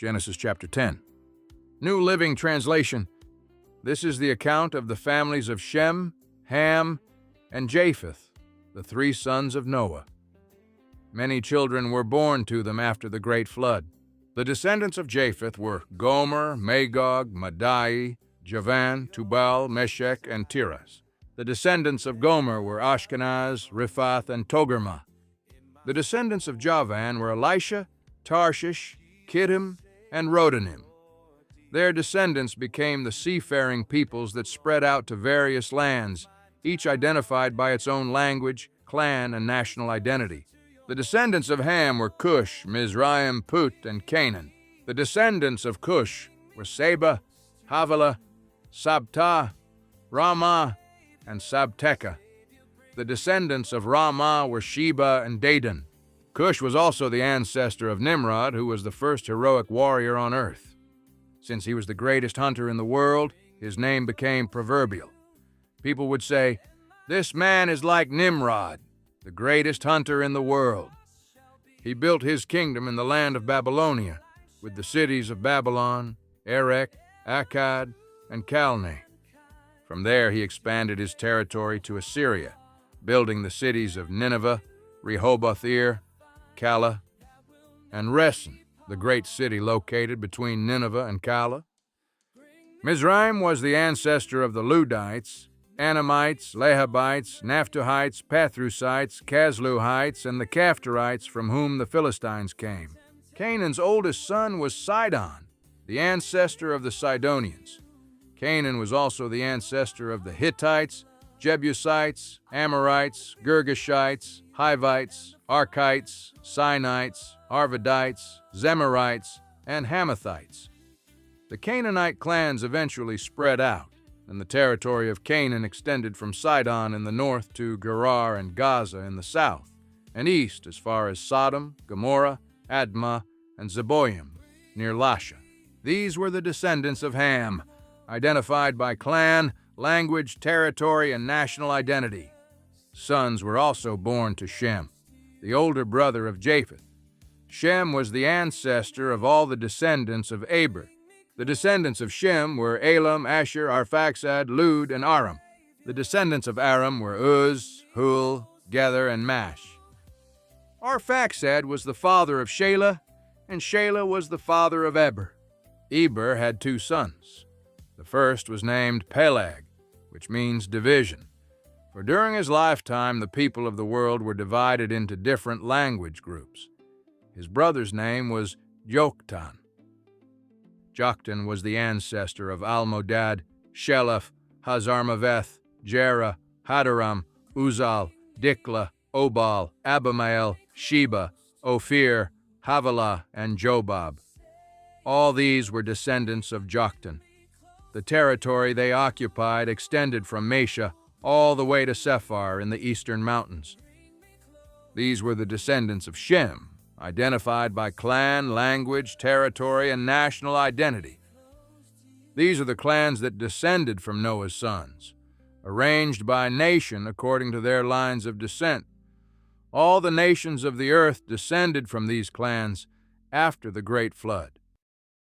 Genesis chapter 10. New Living Translation. This is the account of the families of Shem, Ham, and Japheth, the three sons of Noah. Many children were born to them after the great flood. The descendants of Japheth were Gomer, Magog, Madai, Javan, Tubal, Meshech, and Tiras. The descendants of Gomer were Ashkenaz, Riphath, and Togarmah. The descendants of Javan were Elisha, Tarshish, Kittim, and Rodanim. Their descendants became the seafaring peoples that spread out to various lands, each identified by its own language, clan, and national identity. The descendants of Ham were Cush, Mizraim, Put, and Canaan. The descendants of Cush were Seba, Havilah, Sabta, Ramah, and Sabteka. The descendants of Ramah were Sheba and Dedan. Cush was also the ancestor of Nimrod, who was the first heroic warrior on earth. Since he was the greatest hunter in the world, his name became proverbial. People would say, "This man is like Nimrod, the greatest hunter in the world." He built his kingdom in the land of Babylonia, with the cities of Babylon, Erech, Akkad, and Calneh. From there he expanded his territory to Assyria, building the cities of Nineveh, Rehoboth-ir, Calah, and Resen, the great city located between Nineveh and Calah. Mizraim was the ancestor of the Ludites, Anamites, Lehabites, Naphtuhites, Pathrusites, Casluhites, and the Caphtorites, from whom the Philistines came. Canaan's oldest son was Sidon, the ancestor of the Sidonians. Canaan was also the ancestor of the Hittites, Jebusites, Amorites, Girgashites, Hivites, Archites, Sinites, Arvadites, Zemarites, and Hamathites. The Canaanite clans eventually spread out, and the territory of Canaan extended from Sidon in the north to Gerar and Gaza in the south, and east as far as Sodom, Gomorrah, Admah, and Zeboim, near Lasha. These were the descendants of Ham, identified by clan, language, territory, and national identity. Sons were also born to Shem, the older brother of Japheth. Shem was the ancestor of all the descendants of Eber. The descendants of Shem were Elam, Asher, Arphaxad, Lud, and Aram. The descendants of Aram were Uz, Hul, Gether, and Mash. Arphaxad was the father of Shelah, and Shelah was the father of Eber. Eber had two sons. The first was named Peleg, which means division, for during his lifetime the people of the world were divided into different language groups. His brother's name was Joktan. Joktan was the ancestor of Almodad, Sheleph, Hazarmaveth, Jerah, Hadaram, Uzal, Dikla, Obal, Abimael, Sheba, Ophir, Havilah, and Jobab. All these were descendants of Joktan. The territory they occupied extended from Mesha all the way to Sephar in the eastern mountains. These were the descendants of Shem, identified by clan, language, territory, and national identity. These are the clans that descended from Noah's sons, arranged by nation according to their lines of descent. All the nations of the earth descended from these clans after the great flood.